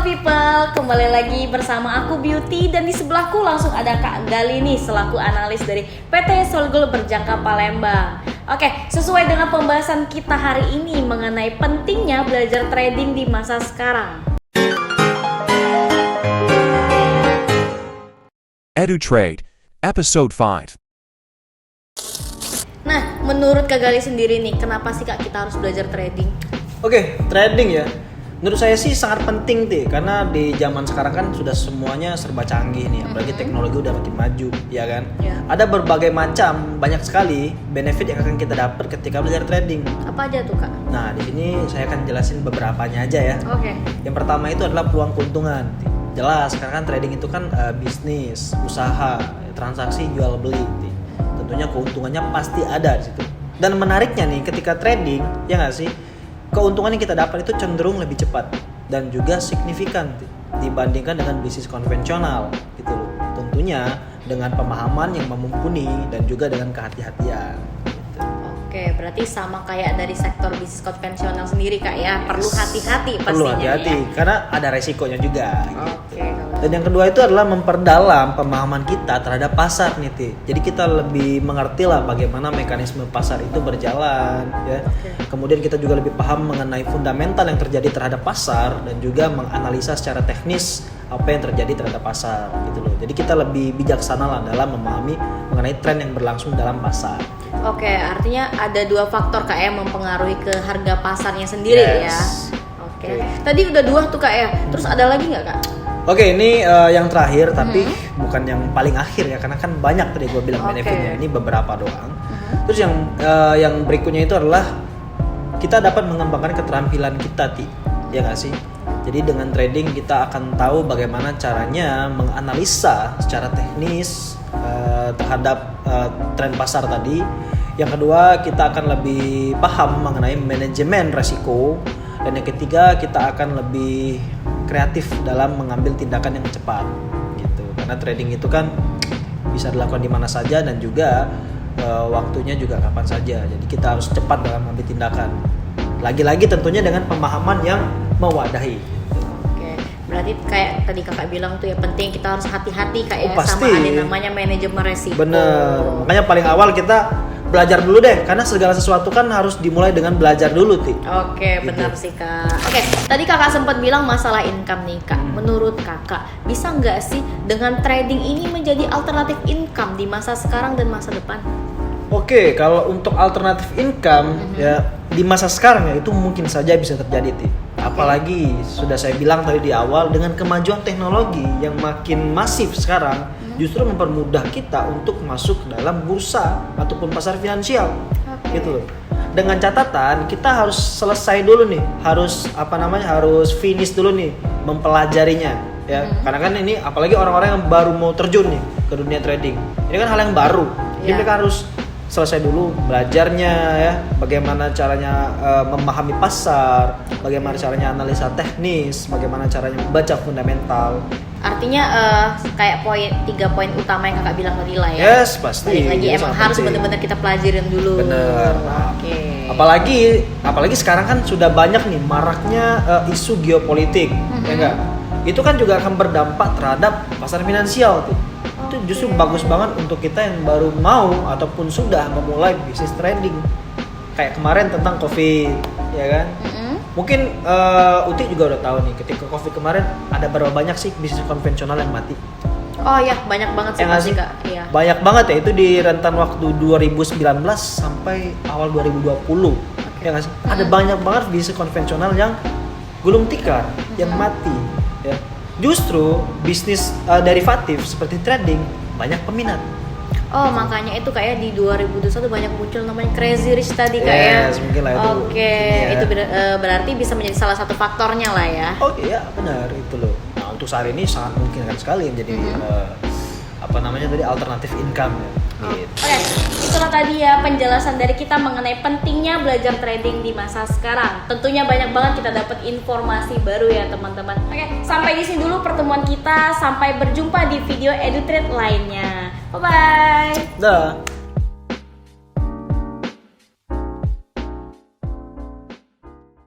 people, kembali lagi bersama aku Beauty dan di sebelahku langsung ada Kak Gali nih selaku analis dari PT Solgol Berjangka Palembang. Oke, sesuai dengan pembahasan kita hari ini mengenai pentingnya belajar trading di masa sekarang. EduTrade, Episode 5. Nah, menurut Kak Gali sendiri nih, kenapa sih Kak kita harus belajar trading? Oke, trading ya. Menurut saya sih sangat penting karena di zaman sekarang kan sudah semuanya serba canggih nih, apalagi teknologi udah makin maju, ya kan? Ya. Ada berbagai macam, banyak sekali benefit yang akan kita dapat ketika belajar trading. Apa aja tuh Kak? Nah, di sini saya akan jelasin beberapanya aja ya. Oke. Yang pertama itu adalah peluang keuntungan. Jelas, karena kan trading itu kan bisnis, usaha, transaksi jual beli. Tentunya keuntungannya pasti ada di situ. Dan menariknya nih, ketika trading, ya nggak sih, keuntungan yang kita dapat itu cenderung lebih cepat dan juga signifikan dibandingkan dengan bisnis konvensional, gitu loh. Tentunya dengan pemahaman yang mumpuni dan juga dengan kehati-hatian. Gitu. Oke, berarti sama kayak dari sektor bisnis konvensional sendiri Kak ya, perlu hati-hati pastinya. Perlu hati-hati, ya? karena ada resikonya juga. Oke. Dan yang kedua itu adalah memperdalam pemahaman kita terhadap pasar nih Ti. Jadi kita lebih mengerti lah bagaimana mekanisme pasar itu berjalan ya. Kemudian kita juga lebih paham mengenai fundamental yang terjadi terhadap pasar dan juga menganalisa secara teknis apa yang terjadi terhadap pasar gitu loh. Jadi kita lebih bijaksana lah dalam memahami mengenai tren yang berlangsung dalam pasar. Oke, artinya ada dua faktor Kak yang mempengaruhi ke harga pasarnya sendiri ya. Oke. Tadi udah dua tuh Kak ya. Terus ada lagi nggak Kak? Oke, ini yang terakhir tapi bukan yang paling akhir ya, karena kan banyak tadi gue bilang benefitnya. Ini beberapa doang. Terus yang berikutnya itu adalah kita dapat mengembangkan keterampilan kita ya nggak sih? Jadi dengan trading kita akan tahu bagaimana caranya menganalisa secara teknis terhadap tren pasar tadi. Yang kedua, kita akan lebih paham mengenai manajemen resiko. Dan yang ketiga, kita akan lebih kreatif dalam mengambil tindakan yang cepat gitu. Karena trading itu kan bisa dilakukan di mana saja dan juga waktunya juga kapan saja. Jadi kita harus cepat dalam mengambil tindakan. Lagi-lagi tentunya dengan pemahaman yang mewadahi. Oke, berarti kayak tadi Kakak bilang tuh ya penting kita harus hati-hati kayak Pasti. sama ada namanya manajemen resiko. Bener. Makanya paling awal kita belajar dulu deh, karena segala sesuatu kan harus dimulai dengan belajar dulu Ti. Oke, Gitu. benar sih Kak. Oke, tadi Kakak sempat bilang masalah income nih Kak. Menurut Kakak, bisa nggak sih dengan trading ini menjadi alternatif income di masa sekarang dan masa depan? Oke, kalau untuk alternatif income ya di masa sekarang ya itu mungkin saja bisa terjadi Ti. Apalagi sudah saya bilang tadi di awal, dengan kemajuan teknologi yang makin masif sekarang justru mempermudah kita untuk masuk dalam bursa ataupun pasar finansial. Gitu loh. Dengan catatan kita harus selesai dulu nih, harus harus finish dulu nih mempelajarinya ya. Karena kan ini apalagi orang-orang yang baru mau terjun nih ke dunia trading. Ini kan hal yang baru. Jadi mereka harus selesai dulu belajarnya ya, bagaimana caranya memahami pasar, bagaimana caranya analisa teknis, bagaimana caranya membaca fundamental. Artinya kayak 3 poin utama yang Kakak bilang tadi lah ya. Yes, pasti. Balik lagi Itu emang sangat harus penting. benar-benar kita pelajarin dulu. Bener. Oke. Apalagi sekarang kan sudah banyak nih maraknya isu geopolitik, ya enggak? Itu kan juga akan berdampak terhadap pasar finansial tuh. Itu justru bagus banget untuk kita yang baru mau ataupun sudah memulai bisnis trading. Kayak kemarin tentang Covid, ya kan? Mungkin Uti juga udah tahu nih, ketika Covid kemarin ada berapa banyak sih bisnis konvensional yang mati? Oh ya, banyak banget sih Ya nggak pasti sih? Kak. Iya. Banyak banget ya, itu di rentan waktu 2019 sampai awal 2020. Ya nggak sih? Ada banyak banget bisnis konvensional yang gulung tikar, yang mati. Ya. Justru bisnis derivatif seperti trading banyak peminat. Oh, makanya itu kayak di 2021 banyak muncul namanya Crazy Rich tadi Kak ya. Yes, mungkin lah itu. Oke, Ya. itu berarti bisa menjadi salah satu faktornya lah ya. Oh iya, benar itu loh. Nah, untuk saat ini sangat mungkin sekali menjadi tadi alternatif income ya. Gitu. Oke, itulah tadi ya penjelasan dari kita mengenai pentingnya belajar trading di masa sekarang. Tentunya banyak banget kita dapat informasi baru ya teman-teman. Oke, sampai di sini dulu pertemuan kita. Sampai berjumpa di video EduTrade lainnya. Bye-bye. Dah.